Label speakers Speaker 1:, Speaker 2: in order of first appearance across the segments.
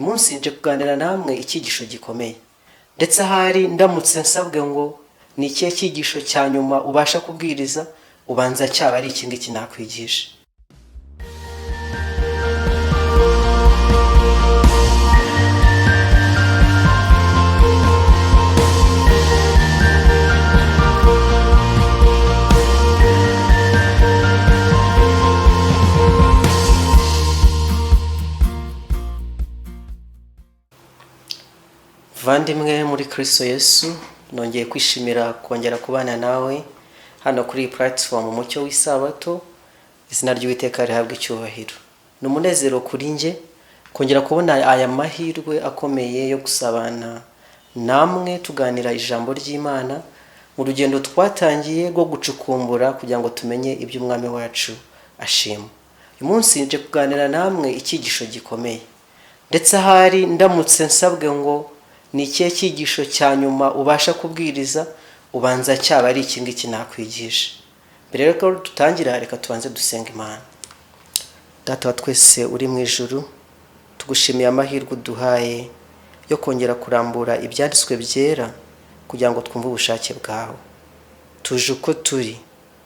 Speaker 1: umunsi nje kuganira namwe icyigisho gikomeye, ndetse ahari ndamutse nsabwe ngo ni ikihe cyigisho cya nyuma ubasha kubwiriza, ubanza cyaba ari iki ngiki nakwigisha. Vandimwe muri Kristo Yesu, nongeye kwishimira kongera kubana nawe hano kuri iyi platform Umucyo w'Isabato. Izina ry'Uwiteka rihabwe icyubahiro. Ni umunezero kuri nje kongera kubona aya mahirwe akomeye yo gusabana namwe tuganira ijambo ry'Imana mu rugendo twatangiye rwo gucukumbura kugira ngo tumenye ibyo umwami wacu ashima. Uyu munsi nje kuganira namwe icyigisho gikomeye, ndetse ahari ndamutse nsabwe ngo ni ikihe cyigisho cya nyuma ubasha kubwiriza, ubanza cyaba ari iki ngiki nakwigisha. Mbere rero dutangira, reka tubanze dusenga Imana. Data wa twese uri mu ijuru, tugushimiye amahirwe uduhaye yo kongera kurambura ibyanditswe byera kugira ngo twumve ubushake bwawe. Tuje uko turi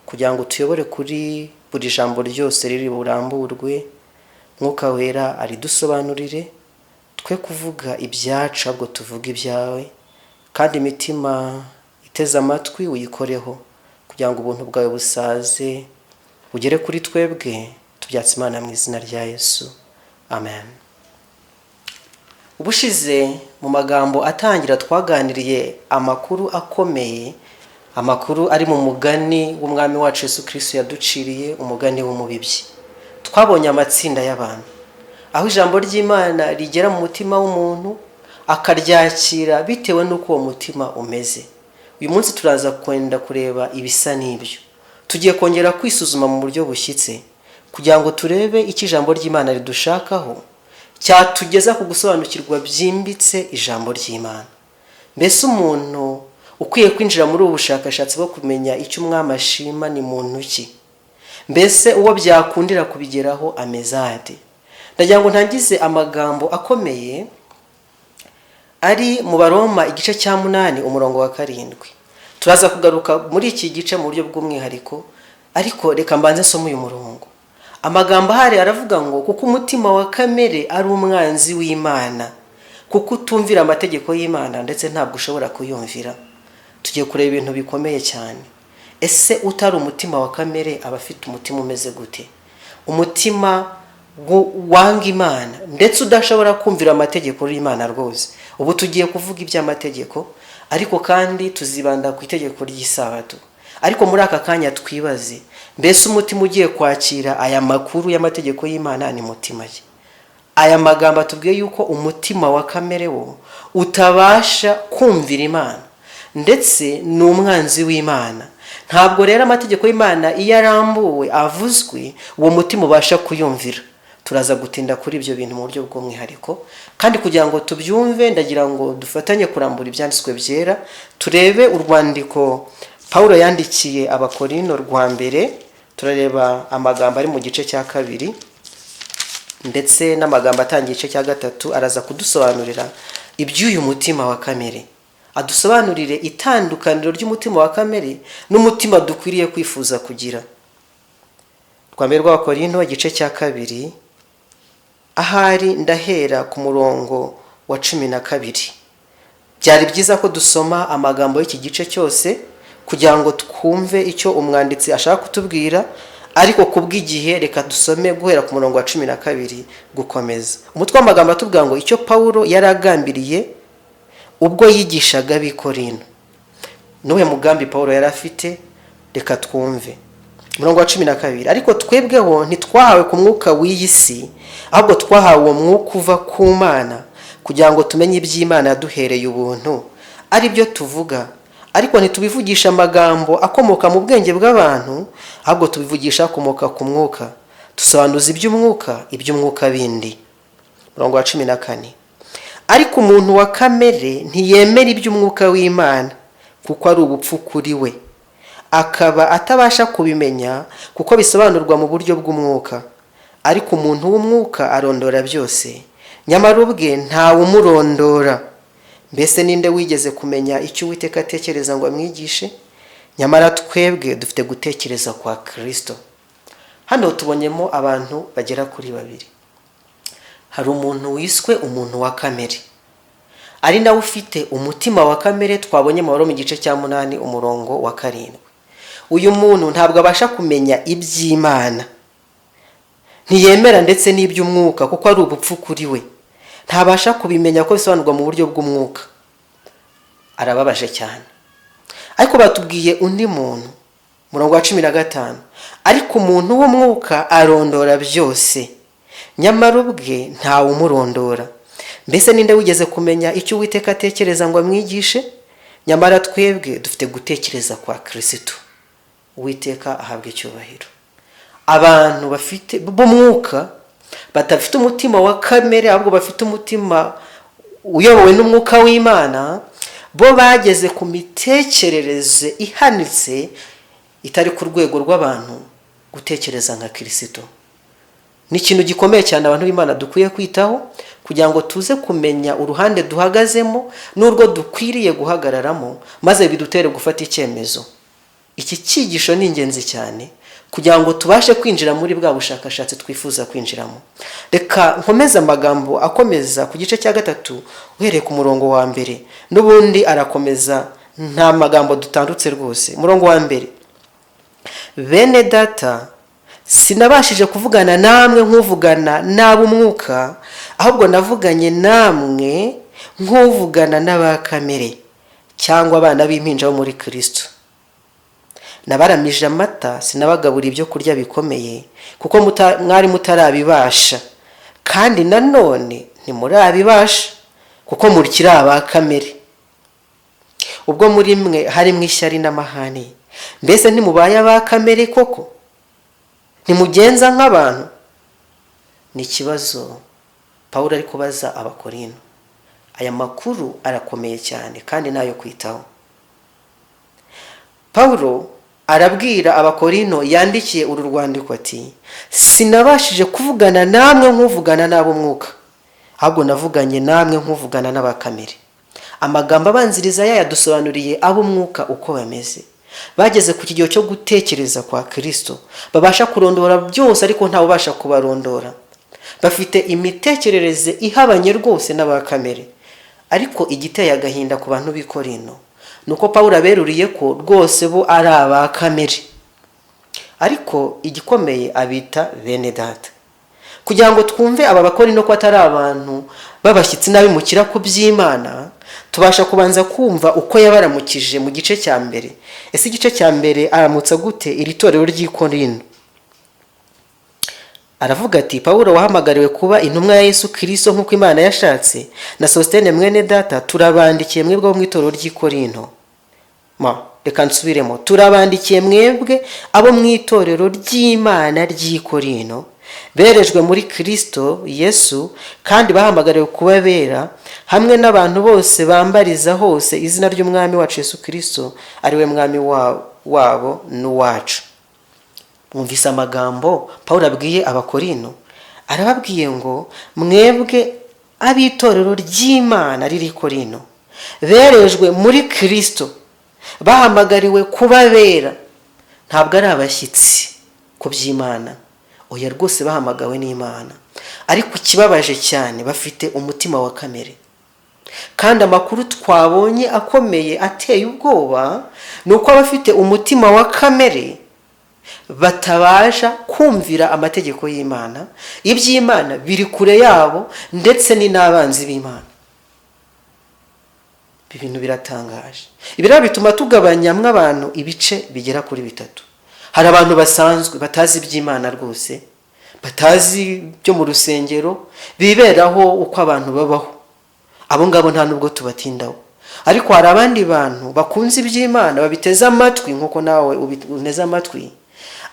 Speaker 1: kugira ngo tuyobore kuri buri jambo ryose riri buramburwe. Mwuka wera aridusobanurire, twe kuvuga ibyacu ahubwo tuvuga ibyawe, kandi imitima iteze amatwi uyikoreho kugira ngo ubuntu bwawe busaze bugere kuri twebwe. Tubyatse Imana mu izina rya Yesu, amen. Ubushize mu magambo atangira twaganiriye amakuru akomeye, amakuru ari mu mugani w'umwami wacu Yesu Kristo yaduciriye, umugani w'umubibyi. Twabonye amatsinda y'abantu, aho ijambo ry'Imana rigera mu mutima w'umuntu akaryakira bitewe n'uko uwo mutima umeze. Uyu munsi turaza kwenda kureba ibisa n'ibyo. Tugiye kongera kwisuzuma mu buryo bushyitse kugira ngo turebe icyo ijambo ry'Imana ridushakaho, cyatugeza ku gusobanukirwa byimbitse ijambo ry'Imana. Mbese umuntu ukwiye kwinjira muri ubu bushakashatsi bwo kumenya icyo umwami ashima ni muntu ki? Mbese uwo byakundira kubigeraho ameze ate? Ndagira ngo ntangize amagambo akomeye ari mu Baroma igice cya 8 umurongo wa 7. Turaza kugaruka muri iki gice mu buryo bw'umwihariko, ariko reka mbanze nsome uyu murongo. Amagambo ahari aravuga ngo kuko umutima wa kamere ari umwanzi w'Imana, kuko utumvira amategeko y'Imana ndetse ntabwo ushobora kuyumvira. Tugiye kureba ibintu bikomeye cyane. Ese utari umutima wa kamere aba afite umutima umeze gute? Umutima wanga Imana ndetse udashobora kumvira amategeko y'Imana rwose. Ubu tugiye kuvuga iby'amategeko, ariko kandi tuzibanda ku itegeko ry'Isabato. Ariko muri aka kanya twibaze, mbese umutima ugiye kwakira aya makuru y'amategeko y'Imana ni mutima ki? Aya magambo atubwiye yuko umutima wa kamere wo utabasha kumvira Imana ndetse ni umwanzi w'Imana. Ntabwo rero amategeko y'Imana iyo arambuwe avuzwe uwo mutima ubasha kuyumvira. Turaza gutinda kuri ibyo bintu mu buryo bw'umwihariko, kandi kugira ngo tubyumve ndagira ngo dufatanye kurambura ibyanditswe byera. Turebe urwandiko Paulo yandikiye Abakorino rwa mbere. Turareba amagambo ari mu gice cya 2 ndetse n'amagambo atangiye igice cya 3. Araza kudusobanurira iby'uyu mutima wa kamere, adusobanurire itandukaniro ry'umutima wa kamere n'umutima dukwiriye kwifuza kugira. Rwa mbere rw'Abakorino igice cya 2, ahari ndahera ku murongo wa 12. Byari byiza ko dusoma amagambo y'iki gice cyose kugira ngo twumve icyo umwanditsi ashaka kutubwira, ariko kubw'igihe reka dusome guhera ku murongo wa 12 gukomeza. Umutwe w'amagambo atubwira ngo icyo Paulo yaragambiriye ubwo yigishaga ab'i Korinto. Nuwe mugambi Paulo yari afite? Reka twumve. Murongo wa 12. Ariko twebweho ntitwahawe ku mwuka w'iyi si, ahubwo twahawe uwo mwuka uva ku Mana kugira ngo tumenye iby'Imana yaduhereye ubuntu, ari byo tuvuga. Ariko ntitubivugisha amagambo akomoka mu bwenge bw'abantu, ahubwo tubivugisha akomoka ku mwuka, dusobanuza iby'umwuka bindi. Murongo wa 14. Ariko umuntu wa kamere ntiyemera iby'umwuka w'Imana kuko ari ubupfu kuri we, akaba atabasha kubimenya kuko bisobanurwa mu buryo bw'umwuka. Ariko umuntu w'umwuka arondora byose, nyamara ubwe ntawe umurondora. Mbese ninde wigeze kumenya icyo Uwiteka atekereza ngo amwigishe? Nyamara twebwe dufite gutekereza kwa Kristo. Hano tubonyemo abantu bagera kuri babiri. Hari umuntu wiswe umuntu wa kamere, ari nawe ufite umutima wa kamere, twabonye mu Baroma igice cya 8 umurongo wa 7. Uyu muntu ntabwo abasha kumenya iby'Imana, ntiyemera ndetse n'iby'umwuka kuko ari ubupfu kuri we, ntabasha kubimenya ko bisobanurwa mu buryo bw'umwuka. Arababaje cyane. Ariko batubwiye undi muntu, murongo wa 15, ariko umuntu w'umwuka arondora byose, nyamara ubwe ntawe umurondora. Mbese ninde wigeze kumenya icyo Uwiteka atekereza ngo amwigishe? Nyamara twebwe dufite gutekereza kwa Kristo. Uwiteka ahabwe icyubahiro. Abantu bafite b'umwuka batafite umutima wa kamere, ahubwo bafite umutima uyobowe n'umwuka w'Imana, bo bageze ku mitekerereze ihanitse itari ku rwego rw'abantu gutekereza nka Kristo. Ni ikintu gikomeye cyane abantu b'Imana dukwiye kwitaho kugira ngo tuze kumenya uruhande duhagazemo n'urwo dukwiriye guhagararamo, maze bidutere gufata icyemezo. Iki cyigisho ni ingenzi cyane kugira ngo tubashe kwinjira muri bwa bushakashatsi twifuza kwinjiramo. Reka nkomeze amagambo akomeza ku gice cya 3 uhereye ku murongo wa 1, n'ubundi arakomeza nta magambo dutandutse rwose. Murongo wa 1: bene data, sinabashije kuvugana namwe nk'uvugana n'ab'umwuka, ahubwo navuganye namwe nk'uvugana n'abakamere cyangwa abana b'impinja bo muri Kristo. Nabaramije amata, sinabagabura ibyo kurya bikomeye kuko mwari mutarabibasha, kandi nanone ntimurabibasha kuko murikira abakamere. Ubwo muri mwe harimo ishyari n'amahane, mbese ntimubaye abakamere koko? Ntimugenza nk'abantu? Ni ikibazo Pawulo ari kubaza Abakorinto. Aya makuru arakomeye cyane kandi nayo kwitaho. Pawulo arabwira Abakorinto yandikiye uru rwandiko ati, sinabashije kuvugana namwe nk'uvugana n'ab'umwuka, ahubwo navuganye namwe nk'uvugana n'abakamere. Amagambo abanziriza yadusobanuriye ab'umwuka uko bameze. Bageze ku kigero cyo gutekereza kwa Kristo, babasha kurondora byose ariko ntawe ubasha kubarondora. Bafite imitekerereze ihabanye rwose n'abakamere. Ariko igiteye agahinda ku bantu b'i Korinto nuko Pawulo aberuriye ko rwose bo ari abakamere, ariko igikomeye abita bene data. Kugira ngo twumve aba Bakorinto ko atari abantu babashyitsi n'abimukira ku by'Imana, tubasha kubanza kumva uko yabaramukije mu gice cya 1. Ese igice cya 1 aramutsa gute iri torero ry'i Korinto? Aravuga ati, Pawulo wahamagariwe kuba intumwa ya Yesu Kristo nk'uko Imana yashatse, na Sositene mwene data, turabandikiye mwebwe bo mu itorero ry'i Korinto. Reka nsubiremo, turabandikiye mwebwe abo mu itorero ry'Imana ry'i Korinto, berejwe muri Kristo Yesu kandi bahamagariwe kuba bera, hamwe n'abantu bose bambariza hose izina ry'umwami wacu Yesu Kristo, ari we mwami wabo n'uwacu. Mwumvise amagambo Pawulo abwiye Abakorinto. Arababwiye ngo mwebwe abitorero ry'Imana riri Korinto, berejwe muri Kristo, bahamagariwe kuba bera. Ntabwo ari abashyitsi ku by'Imana, oya rwose bahamagawe n'Imana. Ariko ikibabaje cyane, bafite umutima wa kamere. Kandi amakuru twabonye akomeye ateye ubwoba nuko abafite umutima wa kamere batabasha kumvira amategeko y'Imana. Iby'Imana biri kure yabo ndetse ni n'abanzi b'Imana. Ibintu biratangaje. Ibira bituma tugabanyamwe abantu ibice bigera kuri 3. Hari abantu basanzwe batazi iby'Imana rwose, batazi byo mu rusengero, biberaho uko abantu babaho. Abo ngabo nta nubwo tubatindaho. Ariko hari abandi bantu bakunze iby'Imana, babiteza amatwi nkuko nawe uneza amatwi,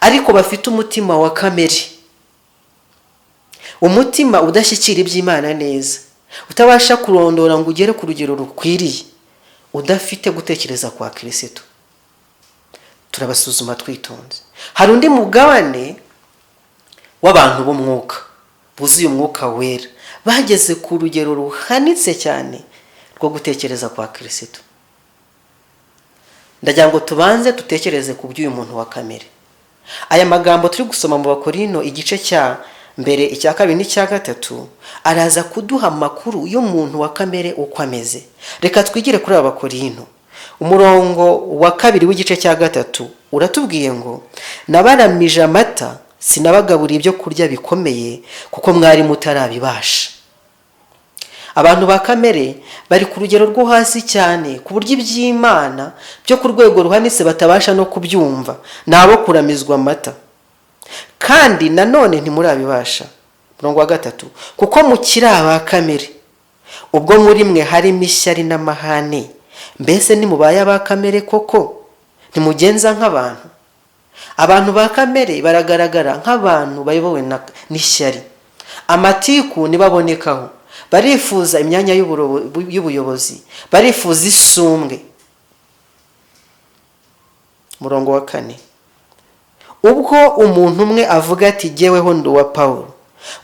Speaker 1: ariko bafite umutima wa kamere. Umutima udashyikira iby'Imana neza, utabasha kurondora ngo ugere ku rugero rukwiriye, udafite gutekereza kwa Kristo. Turabasuzuma twitonze. Hari undi mugabane w'abantu b'umwuka, buzuye umwuka wera, bageze ku rugero ruhanitse cyane rwo gutekereza kwa Kristo. Ndagira ngo tubanze dutekereze ku by'uyu muntu wa kamere. Aya magambo turi gusoma mu Bakorino igice cya mbere, icya kabiri n'icya gatatu, araza kuduha amakuru y'umuntu wa kamere uko ameze. Reka twigire kuri aba Bakorino. Umurongo wa kabiri w'igice cya gatatu uratubwiye ngo, nabaramije amata sinabagaburiye ibyo kurya bikomeye kuko mwari mutarabibasha. Abantu ba kamere bari ku rugero rwo hasi cyane ku buryo iby'Imana byo ku rwego ruhanitse batabasha no kubyumva, nabo kuramizwa amata. Kandi nanone ntimurabibasha. Umurongo wa gatatu, kuko mukiri aba kamere, ubwo muri mwe harimo ishyari n'amahane, mbese ntimubaye aba kamere koko? Ntimugenza nk'abantu. Abantu ba kamere baragaragara nk'abantu bayobowe n'ishyari. Amatiku nibabonekaho, barifuza imyanya y'ubuyobozi, barifuza isumbwe. Umurongo wa kane, ubwo umuntu umwe avuga ati jyeweho ndi uwa Pawulo,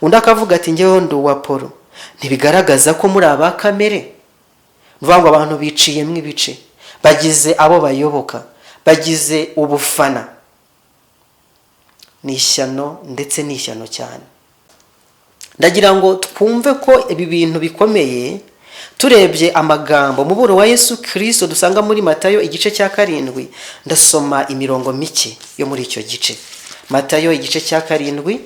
Speaker 1: undi akavuga ati jyeweho ndi uwa Apolo, ntibigaragaza ko muri aba kamere? Nuvuga ngo abantu biciyemo ibice, bagize abo bayoboka, bagize ubufana. Ni ishyano, ndetse ni ishyano cyane. Ndagira ngo twumve ko ibi bintu bikomeye. Turebye amagambo muburo wa Yesu Kristo dusanga muri Matayo igice cya 7, ndasoma imirongo mike yo muri icyo gice. Matayo igice cya 7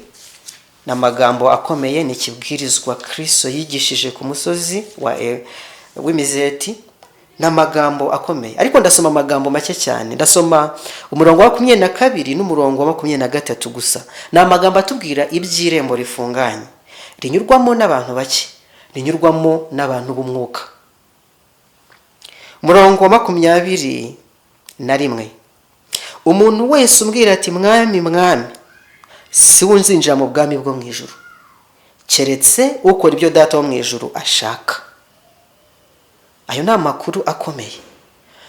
Speaker 1: na magambo akomeye, ni kibwirizwa Kristo yigishije ku musozi w'Imizeti, na magambo akomeye. Ariko ndasoma amagambo make cyane. Ndasoma umurongo wa 22 n'umurongo wa 23 gusa. Na magambo atubwira iby'irembo rifunganye, rinyurwamo n'abantu bake, rinyurwamo n'abantu b'umwuka. Umurongo wa 21, umuntu wese umbwira ati mwami mwami, si unzinjira mu bwami bwo mu ijuru, keretse ukora ibyo Data wo mu ijuru ashaka. Ayo ni amakuru akomeye.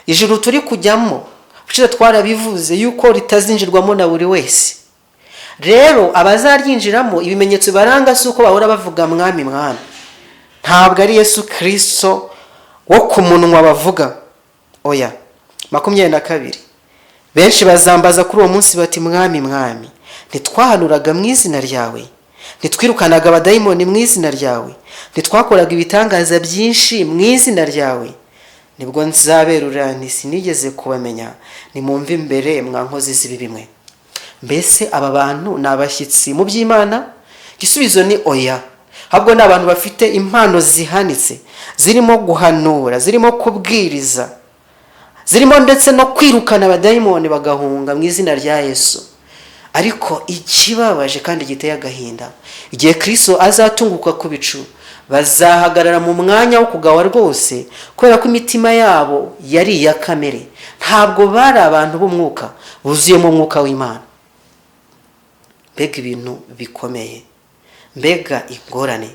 Speaker 1: Ijuru turi kujyamo, ushize twarabivuze yuko ritazinjirwamo na buri wese. Rero abazaryinjiramo, ibimenyetso baranga si uko bahora bavuga mwami mwami. Ntabwo ari Yesu Kristo wo ku munwa bavuga. Oya. 22, benshi bazambaza kuri uwo munsi bati mwami mwami, ntitwahanuraga mu izina ryawe, ntitwirukanaga abadayimoni mu izina ryawe, ntitwakoraga ibitangaza byinshi mu izina ryawe? Nibwo nzaberura nti sinigeze kubamenya, nimumve imbere mwankozi z'ibibi mwe. Mbese aba bantu ni abashyitsi mu by'Imana? Igisubizo ni oya. Ahubwo ni abantu bafite impano zihanitse, zirimo guhanura, zirimo kubwiriza, zirimo ndetse no kwirukana abadayimoni bagahunga mu izina rya Yesu. Ariko ikibabaje kandi giteye agahinda, igihe Kristo azatunguka ku bicu, bazahagarara mu mwanya wo kugawa rwose, kubera ko imitima yabo yari iya kamere. Ntabwo bari abantu b'umwuka buzuyemo umwuka w'Imana. Mbega ibintu bikomeye, mbega ingorane,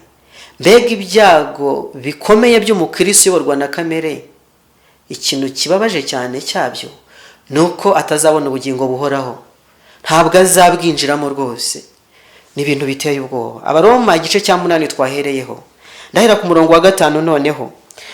Speaker 1: mbega ibyago bikomeye by'umukristo uyoborwa na kamere. Ikintu kibabaje cyane cyabyo nuko atazabona ubugingo buhoraho, ntabwo azabwinjiramo rwose. Ni ibintu biteye ubwoba. Abaroma igice cya 8 twahereyeho, ndahera ku murongo wa 5. Noneho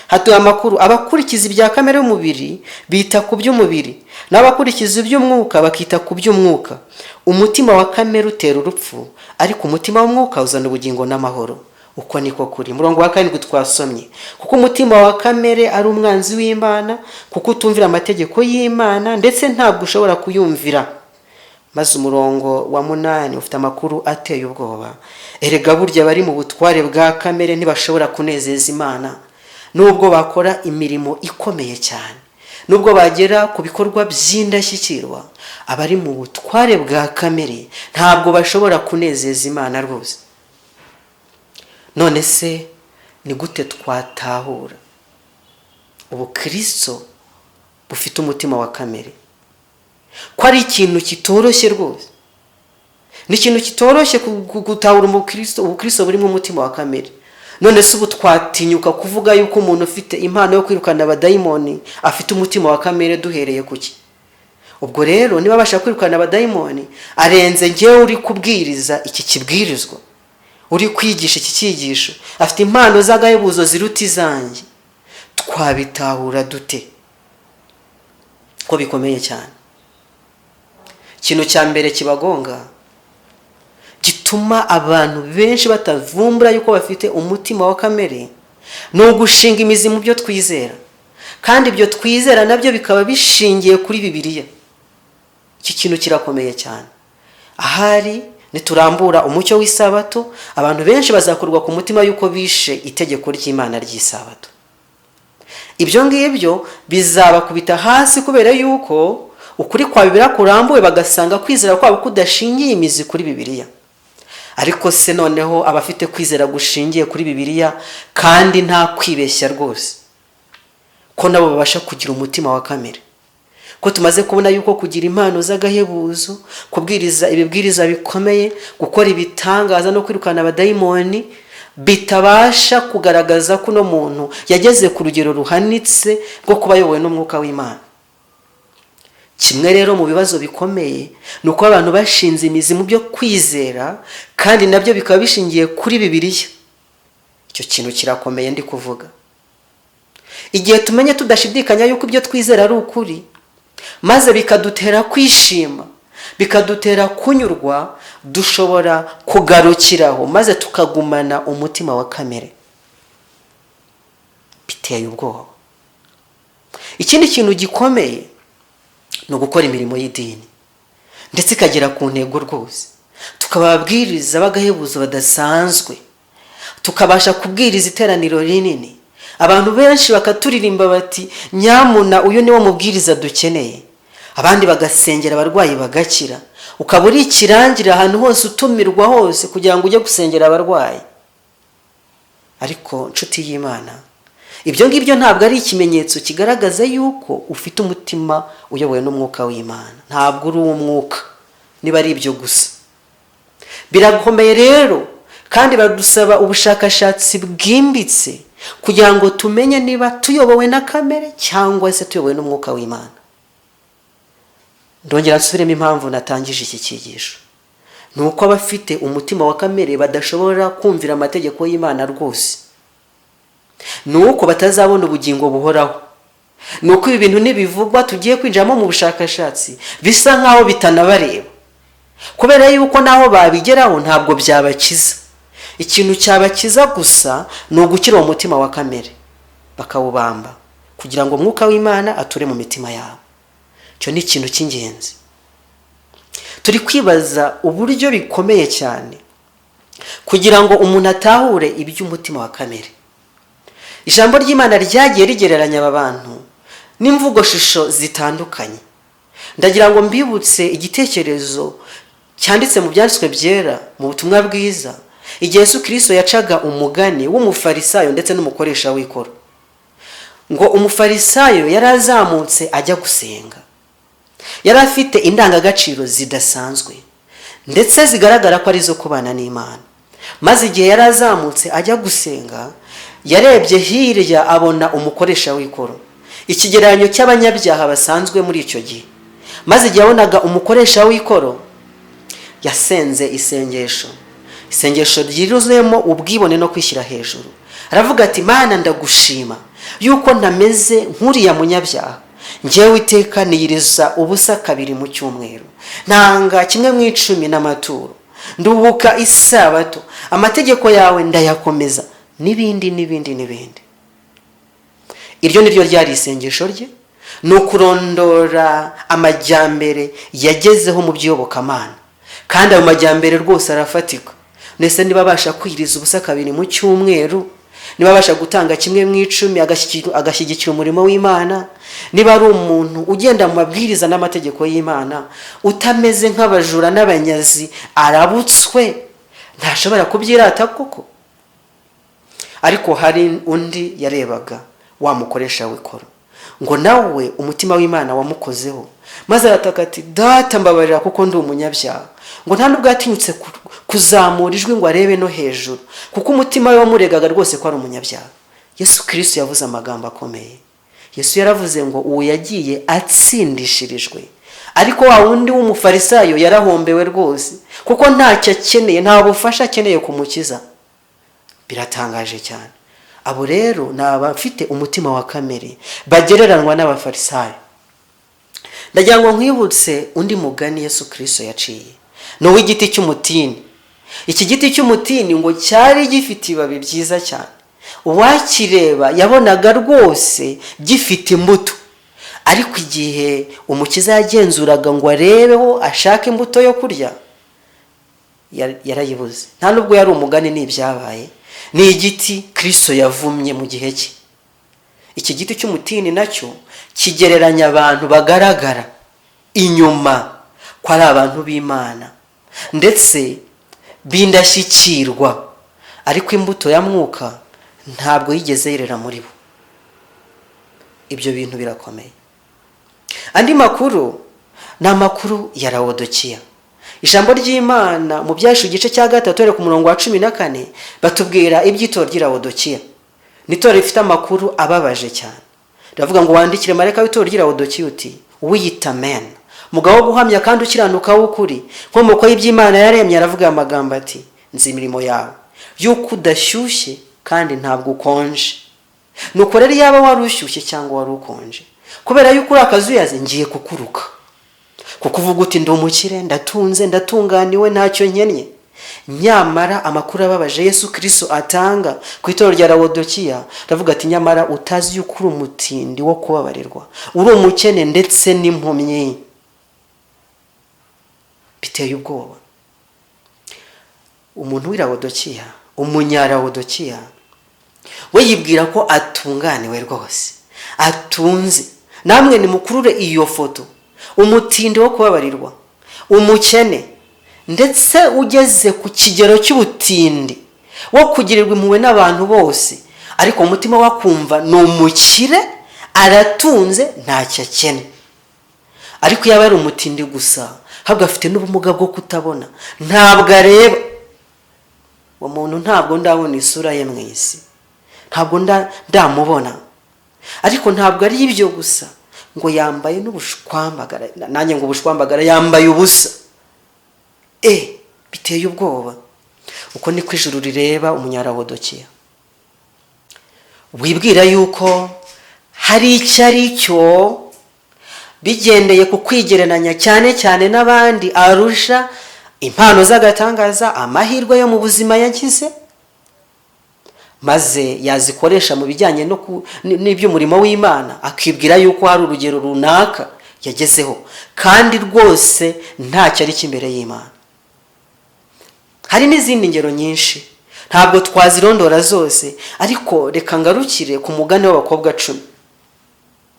Speaker 1: hatuye amakuru, abakurikiza ibya kamere y'umubiri bita ku by'umubiri, n'abakurikiza iby'umwuka bakita ku by'umwuka. Umutima wa kamere utera urupfu, ariko umutima w'umwuka uzana ubugingo n'amahoro. Uko niko kuri. Umurongo wa 7 twasomye, kuko umutima wa kamere ari umwanzi w'Imana, kuko utumvira amategeko y'Imana, ndetse ntabwo ushobora kuyumvira. Maze umurongo wa 8 ufite amakuru ateye ubwoba. Erega burya bari mu butware bwa kamere ntibashobora kunezeza Imana, nubwo bakora imirimo ikomeye cyane, nubwo bagera ku bikorwa by'indashyikirwa. Abari mu butware bwa kamere ntabwo bashobora kunezeza Imana rwose. None se ni gute twatahura ubukristo bufite umutima wa kamere? Ko ari ikintu kitoroshye rwose. Ni ikintu kitoroshye gutahura ubukristo burimo umutima wa kamere. None se ubu twatinyuka kuvuga yuko umuntu ufite impano yo kwirukana abadayimoni afite umutima wa kamere duhereye kuki? Ubwo rero niba abasha kwirukana abadayimoni, arenze ngewe uri kubwiriza iki kibwirizwa. uri kwigisha iki cyigisho afite impano z'agahebuzo ziruta izanjye, twabitahura dute ko bikomeye cyane? Ikintu cya mbere kibagonga gituma abantu benshi batavumbura yuko bafite umutima wa kamere ni ugushinga imizi mu byo twizera, kandi ibyo twizera nabyo bikaba bishingiye kuri Bibiliya. Iki kintu kirakomeye cyane. Ahari niturambura umucyo w'isabato, abantu benshi bazakurwa ku mutima yuko bishe itegeko ry'Imana ry'isabato. Ibyo ngibyo bizabakubita hasi kubera yuko ukuri kwa Bibiliya kurambuwe, bagasanga kwizera kwabo kudashingiye imizi kuri Bibiliya. Ariko se noneho abafite kwizera gushingiye kuri Bibiliya kandi nta kwibeshya rwose, ko nabo babasha kugira umutima wa kamere, ko tumaze kubona yuko kugira impano z'agahebuzo, kubwiriza ibibwiriza bikomeye, gukora ibitangaza no kwirukana abadayimoni bitabasha kugaragaza ko no muntu yageze ku rugero ruhanitse rwo kuba ayobowe n'umwuka w'Imana. Kimwe rero mu bibazo bikomeye ni uko abantu bashinze imizi mu byo kwizera kandi nabyo bikaba bishingiye kuri Bibiliya. Icyo kintu kirakomeye ndi kuvuga. Igihe tumenye tudashidikanya yuko ibyo twizera ari ukuri, maze bikadutera kwishima, bikadutera kunyurwa, dushobora kugarukiraho maze tukagumana umutima wa kamere. Biteye ubwoba. Ikindi kintu gikomeye no gukora imirimo y'idini ndetse ikagera ku ntego rwose, tukababwiriza bagahebuzo badasanzwe, tukabasha kubwiriza iteraniro rinini, abantu benshi bakaturirimba bati nyamuna uyu niwo mubwiriza dukeneye, abandi bagasengera abarwayi bagakira, ukaba uri ikirangira ahantu hose, utumirwa hose kugira ngo ujye gusengera abarwayi. Ariko nshuti y'Imana, ibyo ngibyo ntabwo ari ikimenyetso kigaragaza yuko ufite umutima uyobowe n'umwuka w'Imana. Ntabwo uri umwuka niba ari ibyo gusa. Birakomeye rero kandi baradusaba ubushakashatsi bwimbitse kugira ngo tumenye niba tuyobowe na kamere cyangwa se tuyobowe n'umwuka w'Imana. Ndongera nsubiremo impamvu natangije iki cyigisho. Nuko abafite umutima wa kamere badashobora kumvira amategeko y'Imana rwose. Nuko batazabona ubugingo buhoraho. Nuko ibi bintu nibivugwa tugiye kwinjiramo mu bushakashatsi bisa nkaho bitanabareba, kubera yuko naho babigeraho ntabwo byabakiza. Ikintu cyabakiza gusa ni ugukira mu mutima wa kamere, bakawubamba kugira ngo umwuka w'Imana ature mu mitima yabo. Cyo ni ikintu cy'ingenzi. Turi kwibaza uburyo bikomeye cyane kugira ngo umuntu atahure iby'umutima wa kamere. Ijambo ry'Imana ryagiye rigereranya aba bantu n'imvugo shusho zitandukanye. Ndagira ngo mbibutse igitekerezo cyanditse mu byanditswe byera mu butumwa bwiza, igihe Yesu Kristo yacaga umugani w'umufarisayo ndetse n'umukoresha w'ikoro. Ngo umufarisayo yarazamutse ajya gusenga, yari afite indangagaciro zidasanzwe ndetse zigaragara ko ari zo kubana n'Imana. Maze igihe yarazamutse ajya gusenga, yarebye hirya abona umukoresha w'ikoro, ikigereranyo cy'abanyabyaha basanzwe muri icyo gihe. Maze igihe abonaga umukoresha w'ikoro, yasenze isengesho ryiruzuyemo ubwibone no kwishyira hejuru. Aravuga ati Mana, ndagushima yuko ntameze nk'uriya munyabyaha. Njyewe iteka niyiriza ubusa 2 mu cyumweru, ntanga 1/10 n'amaturo, ndubuka isabato, amategeko yawe ndayakomeza, n'ibindi. Iryo niryo ryari isengesho rye, no kurondora amajyambere yagezeho mu by'iyobokamana. Kandi ayo majyambere rwose arafatika. Nese niba basha kwiriza ubusa 2 mu cyumweru, niba basha gutanga 1/10 agashyigikira umurimo w'Imana, niba ari umuntu ugenda mu mabwiriza n'amategeko y'Imana, utameze nk'abajura n'abanyazi, arabutswe, ntashobora kubyirata koko. Ariko hari undi yarebaga wamukoresha w'ikoro, ngo nawe umutima w'Imana wamukozeho, maze arataka ati Data mbabarira kuko ndi umunyabyaha. Ngo nta nubwo yatinyutse kuzamura ijwi ngo arebe no hejuru, kuko umutima we wamuregaga rwose ko ari umunyabyaha. Yesu Kristo yavuze amagambo akomeye. Yesu yaravuze ngo uwo yagiye atsindishirijwe ariko wa wundi w'umufarisayo yarahombewe rwose, kuko ntacyo akeneye, nta bufasha akeneye kumukiza. Biratangaje cyane. Abo rero ni abafite umutima wa kamere, bagereranywa n'abafarisayo. Ndagira ngo nkwibutse undi mugani Yesu Kristo yaciye, ni uw'igiti cy'umutini. Iki giti cy'umutini ngo cyari gifite ibibabi byiza cyane, uwakireba yabonaga rwose gifite imbuto, ariko igihe umukiza yagenzuraga ngo arebeho ashaka imbuto yo kurya, yarayibuze. Nta nubwo yari umugani, ni ibyabaye, ni igiti Kristo yavumye mu gihe cye. Iki giti cy'umutini nacyo kigereranya abantu bagaragara inyuma ko ari abantu b'Imana ndetse b'indashyikirwa, ariko imbuto ya mwuka ntabwo yigeze yerera muri bo. Ibyo bintu birakomeye. Andi makuru ni amakuru ya Laodikiya. Ijambo ry'Imana mu Byahishuwe igice cya 3 ku murongo wa 14 batubwira iby'itorero ry'i Laodikiya. Ni itorero rifite amakuru ababaje cyane. Ndavuga ngo wandikire marayika w'itorero ry'i Laodikiya uti: wiyita amen, mugabo wo guhamya kandi ukiranuka w'ukuri, nkomoko y'iby'Imana yaremye, aravuga amagambo ati: nzi imirimo yawe, yuko udashyushye kandi ntabwo ukonje. Nuko rero yaba wari ushyushye cyangwa wari ukonje, kubera yuko uri akazuyaze, ngiye kukuruka. Kuko uvuga uti ndi umukire, ndatunze, ndatunganiwe, ntacyo nkennye. Nyamara amakuru ababaje Yesu Kristo atanga ku itorero rya Laodikiya, ndavuga ati: nyamara utazi yuko uri umutindi wo kubabarirwa, uri umukene ndetse n'impumyi. Biteye ubwoba. Umuntu w'i Laodikiya, umunyalaodikiya, we yibwira ko atunganiwe rwose, atunze. Namwe nimukurure iyo foto, umutindi wo kubabarirwa, umukene ndetse ugeze ku kigero cy'ubutindi wo kugirirwa impuhwe n'abantu bose, ariko umutima wakumva ni umukire, aratunze, ntacyo akene. Ariko yaba ari umutindi gusa, habwo afite n'ubumuga bwo kutabona, ntabwo areba. Uwo muntu ntabwo ndabona isura ye mu isi, ntabwo ndamubona. Ariko ntabwo ari ibyo gusa, ngo yambaye n'ubushwambagara, nanjye ngo ubushwambagara, yambaye ubusa. Biteye ubwoba. Uko ni ko ijuru rireba umunyalaodikiya. Wibwira yuko hari icyo ari cyo, bigendeye ku kwigereranya cyane cyane n'abandi, arusha impano z'agatangaza, amahirwe yo mu buzima yagize, maze yazikoresha mu bijyanye n'iby'umurimo w'Imana, akibwira yuko hari urugero runaka yagezeho, kandi rwose ntacyo ari cy'imbere y'Imana. Hari n'izindi ngero nyinshi, ntabwo twazirondora zose, ariko reka ngarukire ku mugani w'abakobwa 10.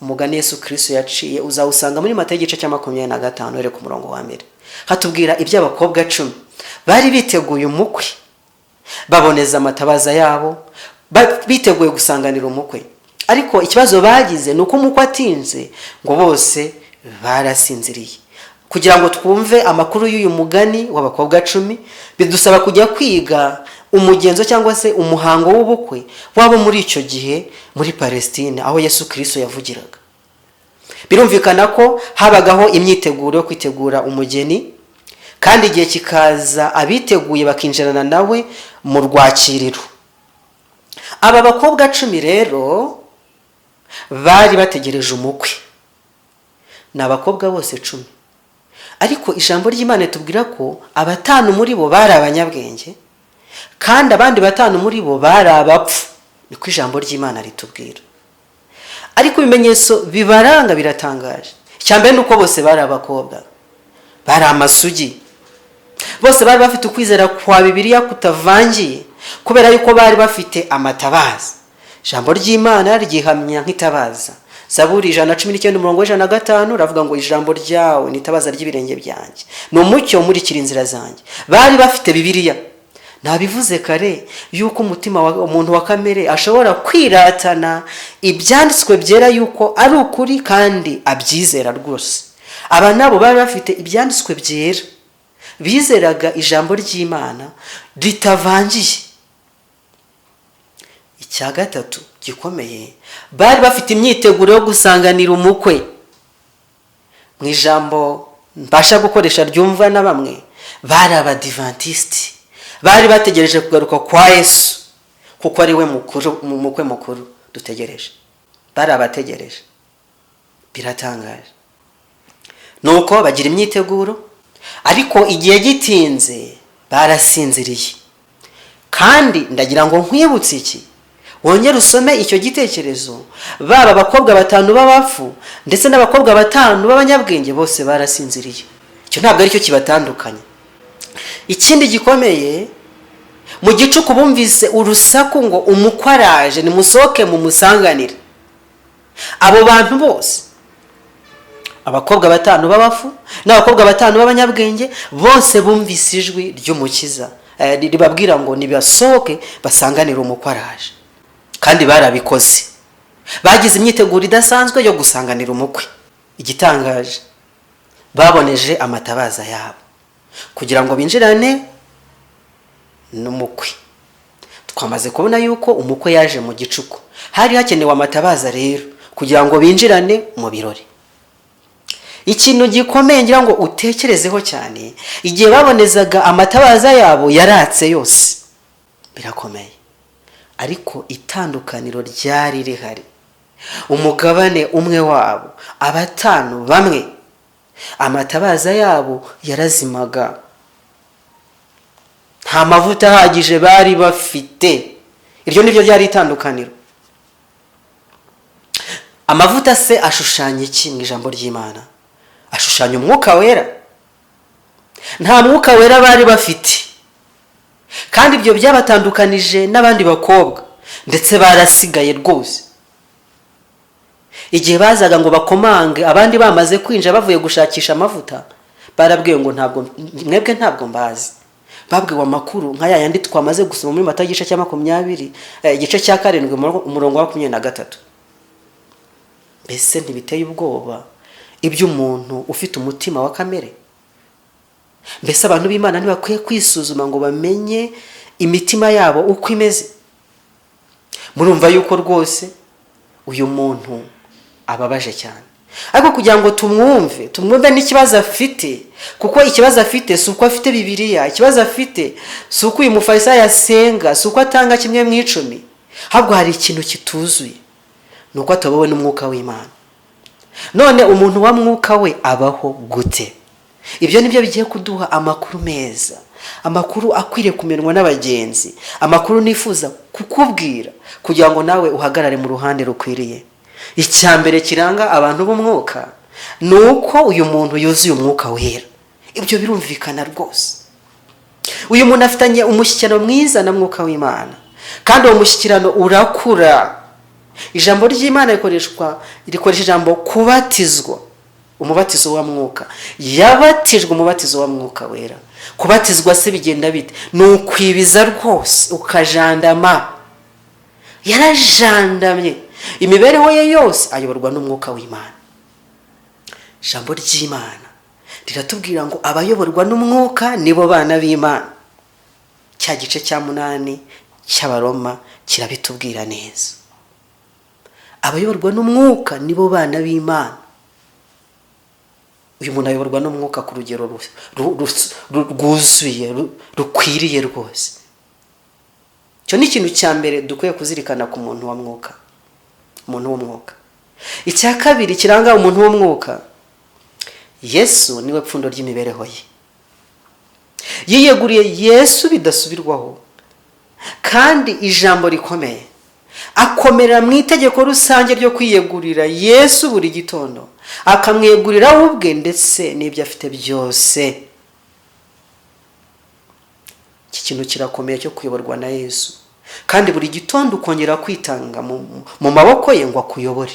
Speaker 1: Umugani Yesu Kristo yaciye uzawusanga muri Matayo igice cya 25 ere ku murongo wa 1. Hatubwira iby'abakobwa 10 bari biteguye umukwe, baboneza amatabaza yabo, biteguye gusanganira umukwe. Ariko ikibazo bagize nuko umukwe atinze, ngo bose barasinziriye. Kugira ngo twumve amakuru y'uyu mugani w'abakobwa 10, bidusaba kujya kwiga umugenzo cyangwa se umuhango w'ubukwe wabo muri icyo gihe muri Palestine, aho Yesu Kristo yavugiraga. Birumvikana ko habagaho imyiteguro yo kwitegura umugeni, kandi igihe kikaza abiteguye bakinjirana nawe mu rwakiriro. Aba bakobwa 10 rero bari bategereje umukwe. Ni abakobwa bose 10, ariko ijambo ry'Imana tubwira ko 5 muri bo bari abanyabwenge, kandi abandi 5 muri bo bari abapfu. Niko ijambo ry'Imana ritubwira. Ariko ibimenyetso bibaranga biratangaje. Icyambere nuko bose bari abakobwa, bari amasugi, bose bari bafite ukwizera kwa Bibiliya kutavangiye, kubera yuko bari bafite amatabaza. Ijambo ry'Imana ryihamya nk'itabaza. Zaburi 119:105 ravuga ngo ijambo ryawe ni itabaza ry'ibirenge byanjye, ni umucyo umurikira inzira zanjye. Bari bafite Bibiliya. Nabivuze kare yuko umutima wa umuntu wa kamere ashobora kwiratana ibyanditswe byera yuko ari ukuri kandi abyizera rwose. Aba nabo bari bafite ibyanditswe byera, bizeraga ijambo ry'Imana ritavangiye. Icya gatatu gikomeye, bari bafite imyiteguro yo gusanganira umukwe. mu ijambo mbasha gukoresha ryumva na bamwe, bari abadivantisiti, bari bategereje kugaruka kwa Yesu kuko ari we mukwe mukuru dutegereje. Bari abategereje. Biratangaje. Nuko bagira imyiteguro, ariko igihe gitinze barasinziriye. Kandi ndagira ngo nkwibutse iki, wongere usome icyo gitekerezo. Baba abakobwa 5 b'abapfu ndetse n'abakobwa 5 b'abanyabwenge bose barasinziriye. Icyo ntabwo ari cyo kibatandukanye. Ikindi gikomeye, mu gicuku bumvise urusaku ngo umukwe araje, nimusohoke mu musanganire. Abo bantu bose, abakobwa 5 b'abafu n'abakobwa 5 b'abanyabwenge, bose bumvise ijwi ry'umukiza ribabwira ngo nibasohoke basanganire umukwe araje. Kandi barabikoze. Bagize imyiteguro idasanzwe yo gusanganira umukwe. Igitangaje, baboneje amatabaza yabo kugira ngo binjirane n'umukwe. Twamaze kubona yuko umukwe yaje mu gicuku. Hari hakenewe amatabaza rero kugira ngo binjirane mu birori. Ikintu gikomeye ngira ngo utekerezeho cyane, igihe babonezaga amatabaza yabo yaratse yose. Birakomeye. Ariko itandukaniro ryari rihari. Umugabane umwe wabo, 5 bamwe, amatabaza yabo yarazimaga. Nta mavuta ahagije bari bafite. Iryo niryo ryari itandukaniro. Amavuta se ashushanya iki mu ijambo ry'Imana? Ashushanya umwuka wera. Nta mwuka wera bari bafite. Kandi ibyo byabatandukanije n'abandi bakobwa, ndetse barasigaye rwose. Igihe bazaga ngo bakomange, abandi bamaze kwinjira bavuye gushakisha amavuta, barabwiye ngo mwebwe ntabwo mbazi. Babwiwe amakuru nka yandi twamaze gusoma muri Matayo igice cya 20, igice cya 7 umurongo wa 23. Mbese ntibiteye ubwoba iby'umuntu ufite umutima wa kamere? Mbese abantu b'Imana ntibakwiye kwisuzuma ngo bamenye imitima yabo uko imeze? Murumva yuko rwose uyu muntu ababaje cyane. Ariko kugira ngo tumwumve n'ikibazo afite, kuko ikibazo afite si uko afite Bibiliya, ikibazo afite si uko uyu mufarisayo yasenga, si uko atanga 1/10. Ahubwo hari ikintu kituzuye, nuko atabawe n'umwuka w'Imana. None umuntu wa mwuka we abaho gute? Ibyo nibyo bigiye kuduha amakuru meza, amakuru akwiriye kumenwa n'abagenzi, amakuru nifuza kukubwira kugira ngo nawe uhagarare mu ruhande rukwiriye. Icyambere kiranga abantu b'umwuka nuko uyu muntu yuzuye umwuka wera. Ibyo birumvikana rwose. Uyu muntu afitanye umushyikirano mwiza na mwuka w'Imana, kandi uwo mushyikirano urakura. Ijambo ry'Imana rikoresha ijambo kubatizwa, umubatizo wa mwuka. Yabatijwe umubatizo wa mwuka wera. Kubatizwa se bigenda bite? Nukwibiza rwose ukajandama. Yarajandamye. Imibereho ye yose ayoborwa n'umwuka w'Imana. Ijambo ry'Imana riratubwira ngo abayoborwa n'umwuka nibo bana b'Imana. Cya gice cya 8 cy'Abaroma kirabitubwira neza. Abayoborwa n'umwuka nibo bana b'Imana. Uyu muntu ayoborwa n'umwuka ku rugero rwuzuye, rukwiriye rwose. Cyo ni ikintu cya mbere dukwiye kuzirikana ku muntu wa mwuka. Umuntu w'umwuka. Icya kabiri kiranga umuntu w'umwuka, Yesu niwe pfundo ry'imibereho ye. Yiyeguriye Yesu bidasubirwaho, kandi ijambo rikomeye, akomera mu itegeko rusange ryo kwiyegurira Yesu buri gitondo, akamwegurira ubwe ndetse n'ibyo afite byose. Iki kintu kirakomeye cyo kuyoborwa na Yesu, kandi buri gitondo ukongera kwitanga mu maboko ye ngo akuyobore.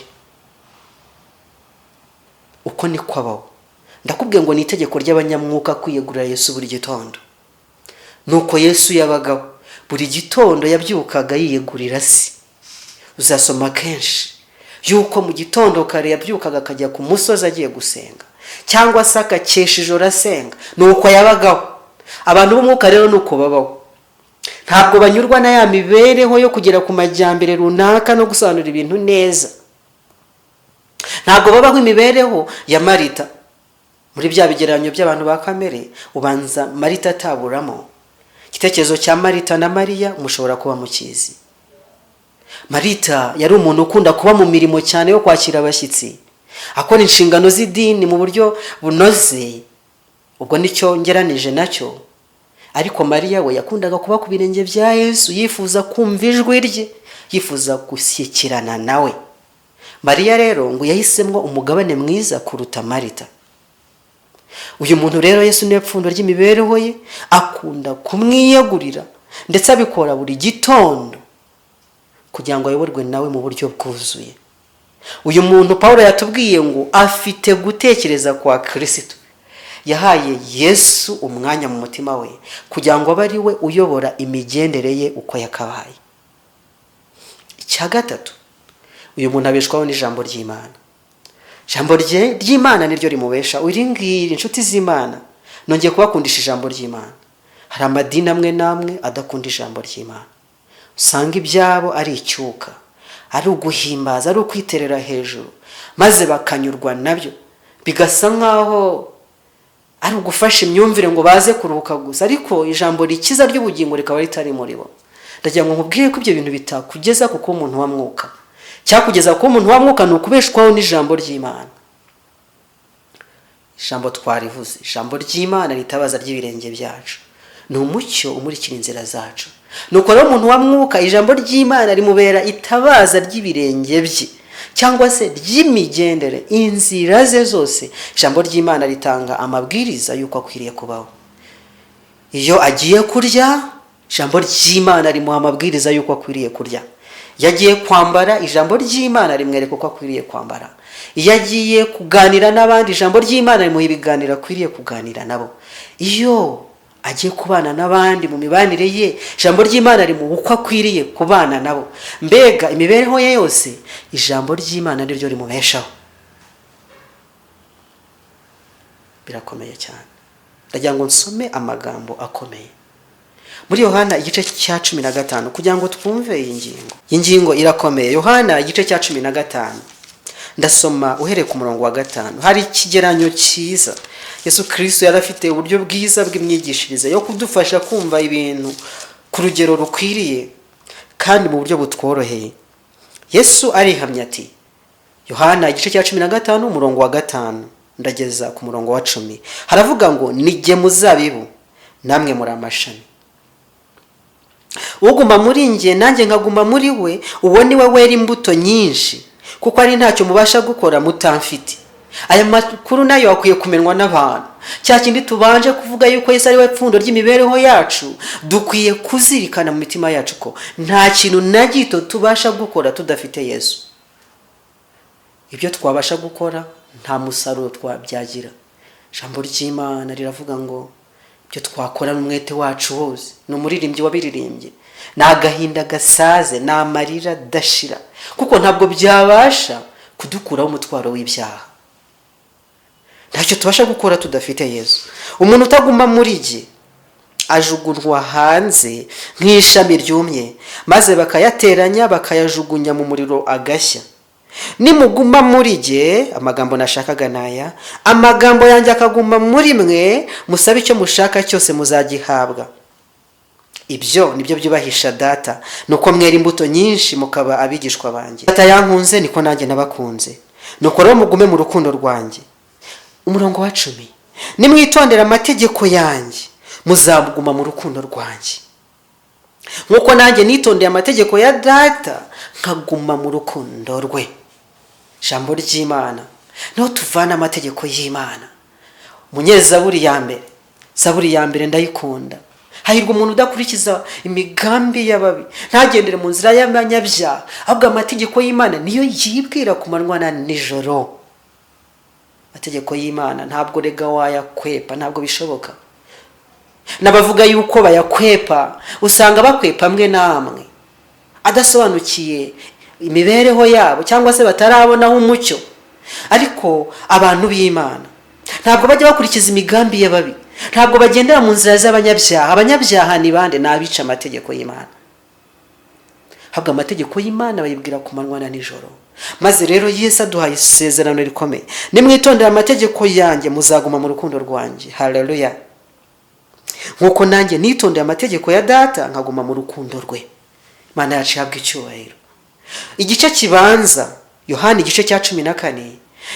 Speaker 1: Uko ni kwabaho. Ndakubwiye ngo ni itegeko ry'abanyamwuka kwiyegurira Yesu buri gitondo. Nuko Yesu yabagaho buri gitondo yabyukaga yiyegurira se. Uzasoma kenshi yuko mu gitondo kare yabyukaga akajya ku musozi agiye gusenga, cyangwa se akakesha ijoro asenga. Nuko yabagaho. Abantu b'umwuka rero nuko babaho. Ntabwo banyurwa na ya mibereho yo kugera ku majyambere runaka no gusobanura ibintu neza. Ntabwo babaho imibereho ya Marita. muri bya bigereranyo by'abantu ba kamere ubanza Marita ataburamo. Igitekerezo cya Marita na Mariya mushobora kuba mukizi. Marita yari umuntu ukunda kuba mu mirimo cyane yo kwakira abashyitsi, akora inshingano z'idini mu buryo bunoze, ubwo nicyo ngeranije nacyo. Ariko Mariya we yakundaga kuba ku birenge bya Yesu, yifuza kumva ijwi rye, yifuza gushyikirana nawe. Mariya rero ngo yahisemwo umugabane mwiza kuruta Marita. Uyu muntu rero Yesu niwe pfundo ry'imibereho ye, akunda kumwiyegurira ndetse abikora buri gitondo kugira ngo ayoborwe nawe mu buryo bwuzuye. Uyu muntu Pawulo yatubwiye ngo afite gutekereza kwa Kristo. Yahaye Yesu umwanya mu mutima we kugira ngo abe ari we uyobora imigendere ye uko yakabaye. Icya gatatu, uyu muntu abeshwaho n'ijambo ry'Imana. Ijambo ry'Imana niryo rimubesha. Uringiri inshuti z'Imana, nongeye kubakundisha ijambo ry'Imana. Hari amadini amwe namwe adakunda ijambo ry'Imana. Usanga ibyabo ari icyuka, ari uguhimbaza, ari ukwiterera hejuru, maze bakanyurwa nabyo, bigasa nkaho ari ugufasha imyumvire ngo baze kuruhuka gusa, ariko ijambo rikiza ry'ubugingo rikaba ritari muri bo. Ndagira ngo nkubwire ko ibyo bintu bitakugeza kuko umuntu wa mwuka. Cyakugeza kuko umuntu wa mwuka ni ukubeshwaho n'ijambo ry'Imana. Ijambo twarivuze, ijambo ry'Imana ritabaza ry'ibirenge byacu, ni umucyo umurikira inzira zacu. Nuko rero umuntu wa mwuka ijambo ry'Imana rimubera itabaza ry'ibirenge bye, cyangwa se ry'imigendere, inzira ze zose. Ijambo ry'Imana ritanga amabwiriza y'uko akwiriye kubaho. Iyo agiye kurya, ijambo ry'Imana rimuha amabwiriza y'uko akwiriye kurya. Iyo agiye kwambara, ijambo ry'Imana rimwereka uko akwiriye kwambara. Iyo agiye kuganira n'abandi, ijambo ry'Imana rimuha ibiganiro akwiriye kuganira nabo. Iyo agiye kubana n'abandi mu mibanire ye, ijambo ry'Imana rimuha uko akwiriye kubana nabo. Mbega imibereho ye yose ijambo ry'Imana niryo rimubeshaho. Birakomeye cyane. Ndagira ngo nsome amagambo akomeye muri Yohana igice cya 15 kugira ngo twumve iyi ngingo. Iyi ngingo irakomeye. Yohana igice cya 15, ndasoma uhereye ku murongo wa 5. Hari ikigeranyo cyiza Yesu Kristo yarafite uburyo bwiza bw'imyigishirize yo kudufasha kumva ibintu ku rugero rukwiriye kandi mu buryo butworoheye. Yesu arihamya ati, Yohana igice cya 15 umurongo wa 5 ndageza ku murongo wa 10, haravuga ngo nijye muzabibu namwe muri amashami. Uguma muri nge nanjye nkaguma muri we, uwo ni we wera imbuto nyinshi, kuko ari ntacyo mubasha gukora mutamfite. Aya makuru nayo akwiye kumenwa n'abantu. Cya kindi tubanje kuvuga yuko Yesu ari we pfundo ry'imibereho yacu, dukwiye kuzirikana mu mitima yacu ko nta kintu na gito tubasha gukora tudafite Yesu. Ibyo twabasha gukora nta musaruro twabyagira. Ijambo ry'Imana riravuga ngo ibyo twakora n'umwete wacu wose. Ni umuririmbyi wabiririmbye, ni agahinda gasaze, ni amarira dashira, kuko ntabwo byabasha kudukuraho umutwaro w'ibyaha. Ntacyo tubasha gukora tudafite Yesu. Umuntu utaguma muri jye ajugunwa hanze nk'ishami ryumye, maze bakayateranya bakayajugunya mu muriro agashya. Nimuguma muri jye, amagambo nashakaga naya, amagambo yanjye akaguma muri mwe, musabe icyo mushaka cyose muzagihabwa. Ibyo nibyo byubahisha Data, nuko mwera imbuto nyinshi mukaba abigishwa banjye. Data yankunze niko nanjye nabakunze, nuko rero mugume mu rukundo rwanjye. Umurongo wa 10, nimwitondera amategeko yanjye muzaguma mu rukundo rwanjye, nkuko nanjye nitondeye amategeko ya Data nkaguma mu rukundo rwe. Ijambo ry'Imana niho tuvana amategeko y'Imana. Munyezaburi ya mbere, Zaburi ya mbere ndayikunda. Hahirwa umuntu udakurikiza imigambi y'ababi, ntagendere mu nzira y'abanyabyaha, ahubwo amategeko y'Imana niyo yibwira ku manywa na nijoro. Amategeko y'Imana ntabwo rega wayakwepa, ntabwo bishoboka. Nabavuga yuko bayakwepa, usanga bakwepa amwe namwe adasobanukiye imibereho yabo, cyangwa se batarabonaho umucyo. Ariko abantu b'Imana ntabwo bajya bakurikiza imigambi y'ababi, ntabwo bagendera mu nzira z'abanyabyaha. Abanyabyaha ni bande? Nabica amategeko y'Imana. habwa amategeko y'Imana bayibwira ku manywa na nijoro. Maze rero Yesu aduhaye isezerano rikomeye, nimwitondera amategeko yanjye muzaguma mu rukundo rwanjye. Haleluya. Nkuko nanjye nitondeye amategeko ya data nkaguma mu rukundo rwe. Imana yacu ihabwa icyubahiro. Igice kibanza Yohana igice cya 14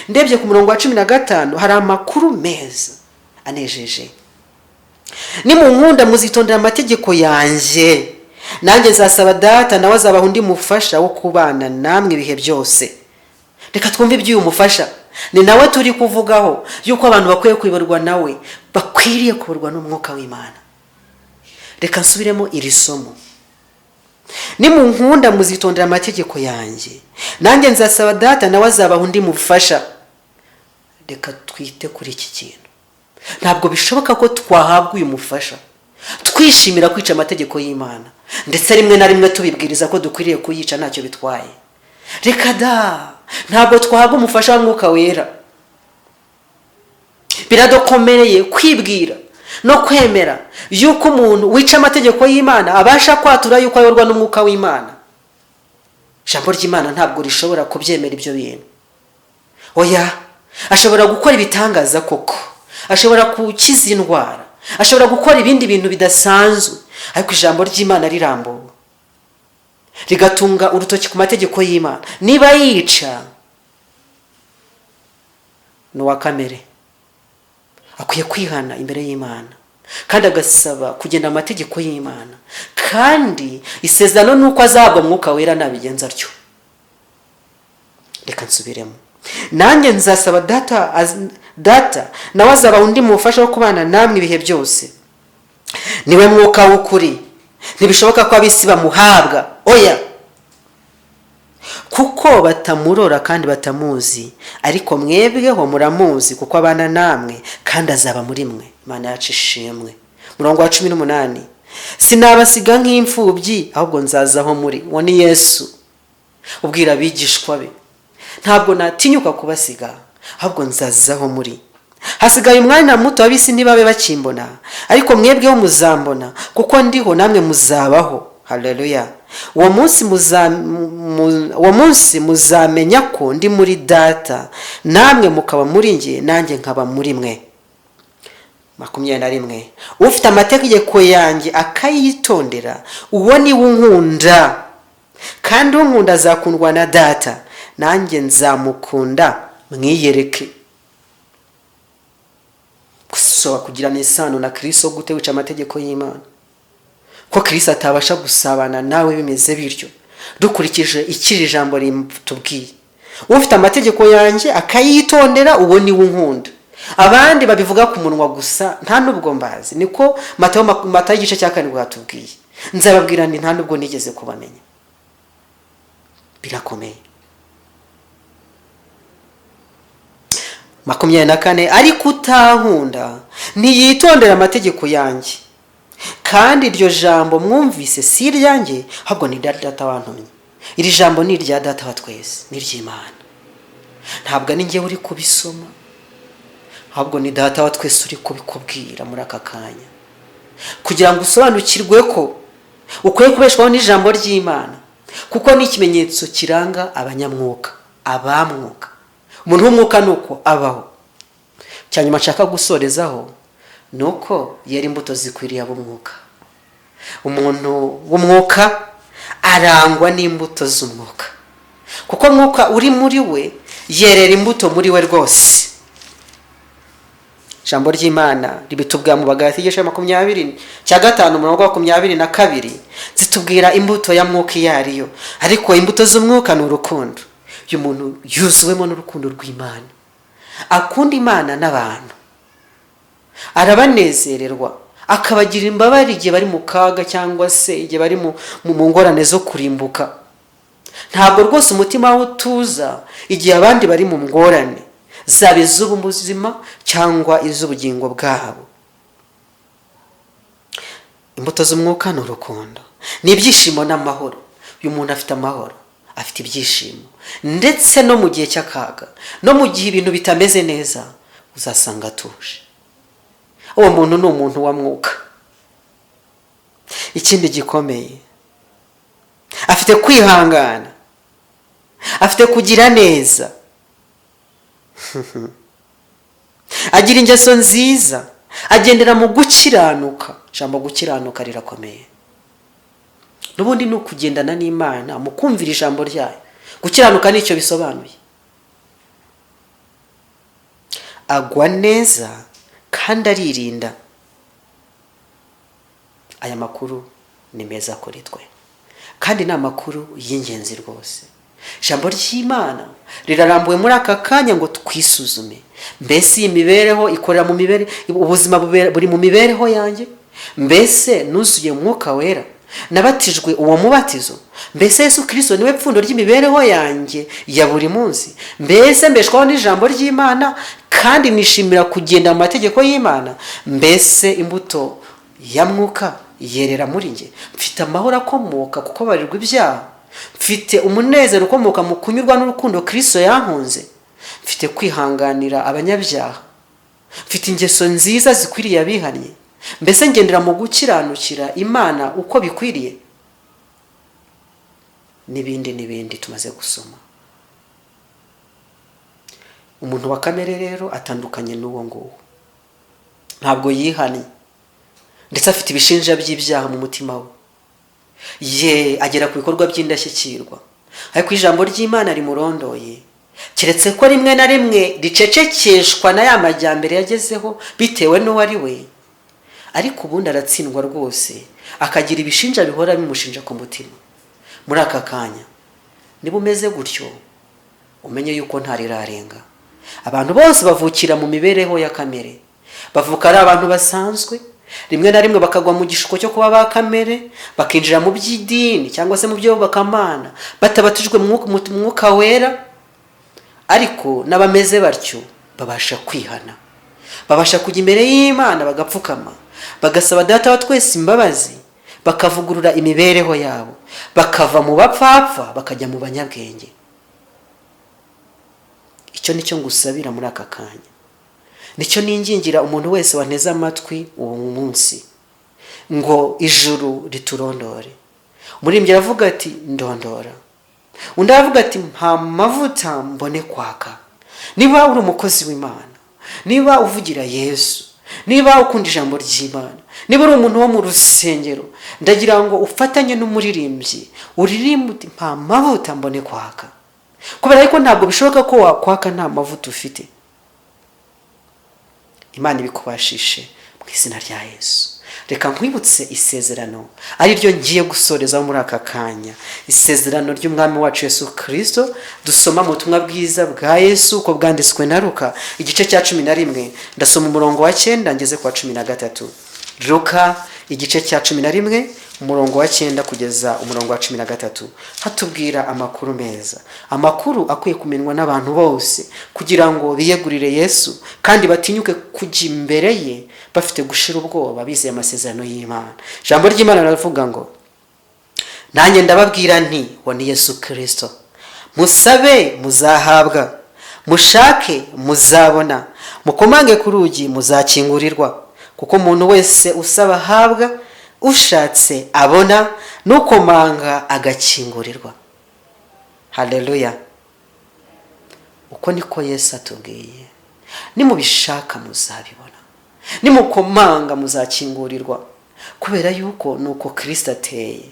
Speaker 1: ndebye ku murongo wa 15 hari amakuru meza anejeje. Nimunkunda muzitondera amategeko yanjye, nanjye nzasaba data nawe azabaha undi mufasha wo kubana namwe ibihe byose. Reka twumve iby'uyu mufasha. Ni nawe turi kuvugaho yuko abantu bakwiye kuyoborwa nawe, bakwiriye kuyoborwa n'umwuka w'Imana. Reka nsubiremo iri somo. Nimunkunda muzitondera amategeko yanjye, nanjye nzasaba data nawe azabaha undi mufasha. Reka twite kuri iki kintu. Ntabwo bishoboka ko twahabwa uyu mufasha twishimira kwica amategeko y'Imana, ndetse rimwe na rimwe tubibwiriza ko dukwiriye kuyica ntacyo bitwaye. Reka da, ntabwo twahabwa umufasha w'Umwuka Wera. Biradukomereye kwibwira no kwemera yuko umuntu wica amategeko y'Imana abasha kwatura yuko ayoborwa n'Umwuka w'Imana. Ijambo ry'Imana ntabwo rishobora kubyemera ibyo bintu. Oya, ashobora gukora ibitangaza koko, ashobora gukiza indwara, ashobora gukora ibindi bintu bidasanzwe, ariko ijambo ry'Imana rirambuwe rigatunga urutoki ku mategeko y'Imana. Niba yica n'uwa kamere, akwiye kwihana imbere y'Imana kandi agasaba kugenda amategeko y'Imana, kandi isezerano nuko azabwa Mwuka Wera nabigenza atyo. Reka nsubiremo. Nanjye nzasaba data nawe azabaha undi mufasha wo kubana namwe ibihe byose. Niwe mwuka w'ukuri. Ntibishoboka ko abisi bamuhabwa, oya, kuko batamurora kandi batamuzi, ariko mwebweho muramuzi kuko abana namwe kandi azaba muri mwe. Imana yacu ishimwe. Murongo wa 18, sinabasiga nk'imfubyi ahubwo nzazaho muri. Uwo ni Yesu ubwira abigishwa be, ntabwo natinyuka kubasiga ahubwo nzazaho muri. Hasigaye umwanya muto abisi ntibabe bakimbona, ariko mwebweho muzambona kuko ndiho namwe muzabaho. Haleluya. Uwo munsi muzamenya ko ndi muri data, namwe mukaba muri njye, nanjye nkaba muri mwe. 21. Ufite amategeko yanjye akayitondera, uwo ni unkunda, kandi unkunda azakundwa na data, nanjye nzamukunda mwiyereke. Gusa kugirana isano na Kristo gute wica amategeko y'Imana? Ko Kristo atabasha gusabana nawe bimeze bityo dukurikije ikiri jambo ritubwiye. Ufite amategeko yanjye akayitondera, uwo ni unkunda. Abandi babivuga ku munwa gusa nta nubwo mbazi. Niko Matayo igice cya 4 hatubwiye. Nzababwira nti nta nubwo nigeze kubamenya. Birakomeye. 24. Ariko utankunda ntiyitondera amategeko yanjye, kandi iryo jambo mwumvise si iryanjye ahubwo ni data wantumye. Iri jambo ni irya data wa twese, ni iry'Imana. Ntabwo ari njye uri kubisoma, ahubwo ni data wa twese uri kubikubwira muri aka kanya, kugira ngo usobanukirwe ko ukwiye kubeshwaho n'ijambo ry'Imana, kuko ni ikimenyetso kiranga abanyamwuka, abamwuka. Umuntu w'umwuka nuko abaho. Cyanyuma nshaka gusorezaho nuko yera imbuto zikwiriye ab'umwuka. Umuntu w'umwuka arangwa n'imbuto z'umwuka, kuko mwuka uri muri we yerera imbuto muri we rwose. Ijambo ry'Imana ribitubwira mu Bagalati igice 20:5 umurongo wa 22 zitubwira imbuto ya mwuka yariyo. Ariko imbuto z'umwuka ni urukundo. Uyu muntu yuzuwemo n'urukundo rw'Imana, akunda Imana n'abantu, arabanezererwa, akabagira imbabare igihe bari mu kaga cyangwa se igihe bari mu ngorane zo kurimbuka. Ntabwo rwose umutima we utuza igihe abandi bari mu ngorane, zaba iz'ubuzima cyangwa iz'ubugingo bwabo. Imbuto z'umwuka ni urukundo, ni ibyishimo n'amahoro. Uyu muntu afite amahoro, afite ibyishimo, ndetse no mu gihe cy'akaga, no mu gihe ibintu bitameze neza, uzasanga atuje. Uwo muntu ni umuntu wa mwuka. Ikindi gikomeye, afite kwihangana, afite kugira neza, agira ingeso nziza, agendera mu gukiranuka. Ijambo gukiranuka rirakomeye. N'ubundi ni ukugendana n'Imana mu kumvira ijambo ryayo. Gukiranuka nicyo bisobanuye. Agwa neza kandi aririnda. Aya makuru ni meza kuri twe kandi ni amakuru y'ingenzi rwose. Ijambo ry'Imana rirarambuye muri aka kanya ngo twisuzume. Mbese iyi mibereho ikorera mu mibereho, ubuzima buri mu mibereho yanjye? Mbese nuzuye Umwuka Wera? Nabatijwe uwo mubatizo? Mbese Yesu Kristo niwe pfundo ry'imibereho yanjye ya buri munsi? Mbese mbeshwaho n'ijambo ry'Imana kandi nishimira kugenda mu mategeko y'Imana? Mbese imbuto ya Mwuka yerera muri njye? Mfite amahoro akomoka kuko barirwa ibyaha? Mfite umunezero ukomoka mu kunyurwa n'urukundo Kristo yankunze? Mfite kwihanganira abanyabyaha? Mfite ingeso nziza zikwiriye abihannye? Mbese ngendera mu gukiranukira Imana uko bikwiriye? N'ibindi tumaze gusoma. Umuntu wa kamere rero atandukanye n'uwo nguwo. Ntabwo yihannye ndetse afite ibishinja by'ibyaha mu mutima we. Agera ku bikorwa by'indashyikirwa. Ariko ijambo ry'Imana rimurondoye, keretse ko rimwe na rimwe ricecekeshwa na ya majyambere yagezeho bitewe n'uwo ari we, ariko ubundi aratsindwa rwose, akagira ibishinja bihora bimushinja ku mutima. Muri aka kanya niba umeze gutyo, umenye yuko ntarirarenga. Abantu bose bavukira mu mibereho ya kamere, bavuka ari abantu basanzwe, rimwe na rimwe bakagwa mu gishuko cyo kuba ba kamere, bakinjira mu by'idini cyangwa se mu byo bakamana batabatijwe mu Mwuka Wera. Ariko n'abameze batyo babasha kwihana, babasha kujya imbere y'Imana bagapfukama, bagasaba Data wa twese imbabazi, bakavugurura imibereho yabo, bakava mu bapfapfa bakajya mu banyabwenge. Icyo nicyo ngusabira muri aka kanya, nicyo ningingira umuntu wese wanteze amatwi uwo munsi, ngo ijuru riturondore. Umuririmbyi aravuga ati ndondora, undi aravuga ati mpa mavuta mbone kwaka. Niba uri umukozi w'Imana, niba uvugira Yesu, niba ukunda ijambo ry'Imana, niba uri umuntu wo mu rusengero, ndagira ngo ufatanye n'umuririmbyi uririmbe uti mpa mavuta mbone kwaka. Kubera ko ntabwo bishoboka ko wakwaka nta mavuta ufite. Imana ibikubashishe mu izina rya Yesu. Reka nkwibutse isezerano ari ryo ngiye gusoreza muri aka kanya, isezerano ry'Umwami wacu Yesu Kristo. Dusoma mu butumwa bwiza bwa Yesu uko bwanditswe na Luka igice cya 11, ndasoma umurongo wa 9 ngeze kwa 13. Luka igice cya 11 umurongo wa 9 kugeza umurongo wa 13, hatubwira amakuru meza, amakuru akwiye kumenwa n'abantu bose kugira ngo biyegurire Yesu kandi batinyuke kujya imbere ye bafite gushira ubwoba, bizeye amasezerano y'Imana. Ijambo ry'Imana riravuga ngo, nanjye ndababwira nti, wo ni Yesu Kristo, musabe muzahabwa, mushake muzabona, mukomange ku rugi muzakingurirwa. Kuko umuntu wese usaba ahabwa, ushatse abona, n'ukomanga agakingurirwa. Haleluya. Uko niko Yesu atubwiye, nimubishaka muzabibona, nimukomanga muzakingurirwa, kubera yuko nuko Kristo ateye.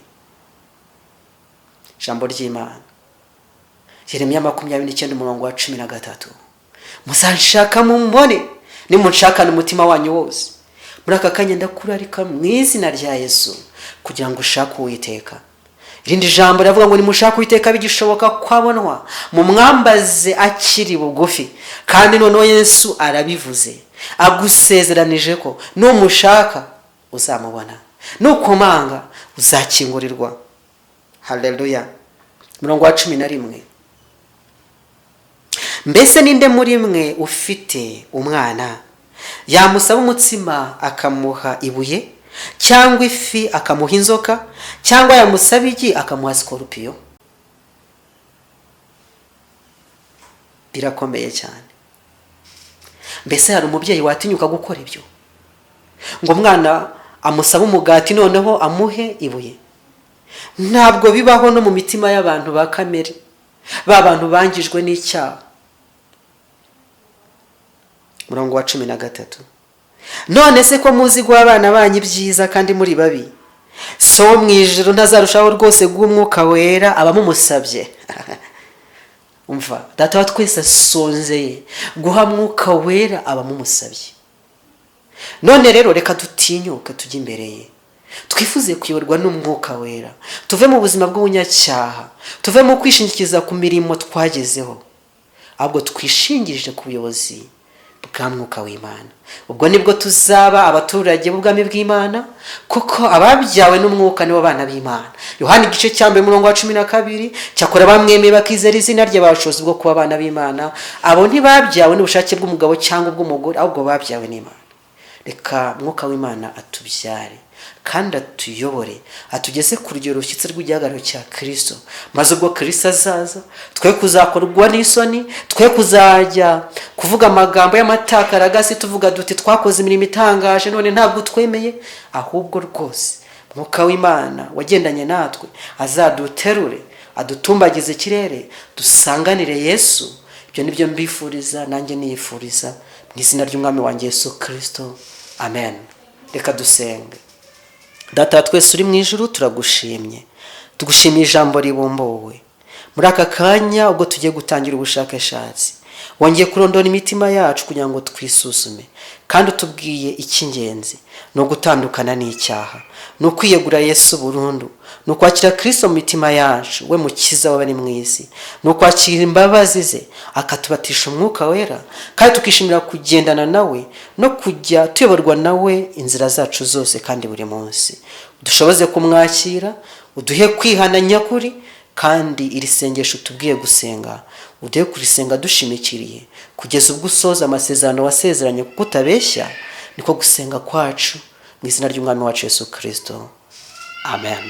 Speaker 1: Ijambo ry'Imana Yeremiya 29 umurongo wa 13, muzanshaka mumbone nimunshakana umutima wanyu wose. Muri aka kanya ndakurarika mu izina rya Yesu kugira ngo ushake Uwiteka. Irindi jambo riravuga ngo nimushake Uwiteka bigishoboka kwabonwa, mu mwambaze akiri bugufi. Kandi noneho Yesu arabivuze, agusezeranije ko numushaka uzamubona, nukomanga uzakingurirwa. Haleluya. Umurongo wa 11, mbese ninde muri mwe ufite umwana yamusaba umutsima akamuha ibuye, cyangwa ifi akamuha inzoka, cyangwa yamusaba igi akamuha sikorupiyo? Birakomeye cyane. Mbese hari umubyeyi watinyuka gukora ibyo, ngo umwana amusaba umugati noneho amuhe ibuye? ntabwo bibaho no mu mitima y'abantu ba kamere, ba bantu bangijwe n'icyaha. Murongo wa 13. None se ko muzi guha abana banyu ibyiza kandi muri babi, so wo mu ijuru ntazarushaho rwose guha umwuka wera abamumusabye? Umva, data wa twese asonzeye guha mwuka wera abamumusabye. None rero reka dutinyuke tujye imbere ye, twifuze kuyoborwa n'umwuka wera, tuve mu buzima bw'ubunyacyaha, tuve mu kwishingikiza ku mirimo twagezeho, ahubwo twishingirije ku buyobozi bwa mwuka w'Imana. Ubwo nibwo tuzaba abaturage b'ubwami bw'Imana, kuko ababyawe n'umwuka nibo bana b'Imana. Yohana igice cya 1 umurongo wa 12. Cyakora bamwemeye bakizera izina rye bashoboza bwo kuba abana b'Imana. Abo ntibabyawe n'ubushake bw'umugabo cyangwa ubw'umugore, ahubwo babyawe n'Imana. Reka mwuka w'Imana atubyare kandi atuyobore, atugeze ku rugero rushyitse rw'igihagararo cya Kristo, maze ubwo Kristo azaza twe kuzakorwa n'isoni, twe kuzajya kuvuga amagambo y'amatakaragasi tuvuga duti twakoze imirimo itangaje none ntabwo twemeye, ahubwo rwose mwuka w'Imana wagendanye natwe azaduterure, adutumbagize ikirere, dusanganire Yesu. Ibyo nibyo mbifuriza, nanjye niyifuriza mu izina ry'umwami wanjye Yesu Kristo. Amen. Reka dusenge. Data twese uri mu ijuru, turagushimye, tugushimiye ijambo ribombowe muri aka kanya ubwo tugiye gutangira ubushakashatsi. Wongeye kurondora imitima yacu kugira ngo twisuzume, kandi utubwiye icy'ingenzi no gutandukana n'icyaha, no kwiyegura Yesu burundu, no kwakira Kristo mu mitima yacu, we mukiza w'abari mu isi, no kwakira imbabazi ze akatubatisha umwuka wera, kandi tukishimira kugendana nawe no kujya tuyoborwa nawe inzira zacu zose kandi buri munsi. Dushoboze kumwakira, uduhe kwihana nyakuri, kandi iri sengesho tubwiye gusenga uduhe kurisenga dushimikiriye kugeza ubwo usoza amasezerano wasezeranye, kuko utabeshya. Niko gusenga kwacu mu izina ry'umwami wacu Yesu Kristo. Amen.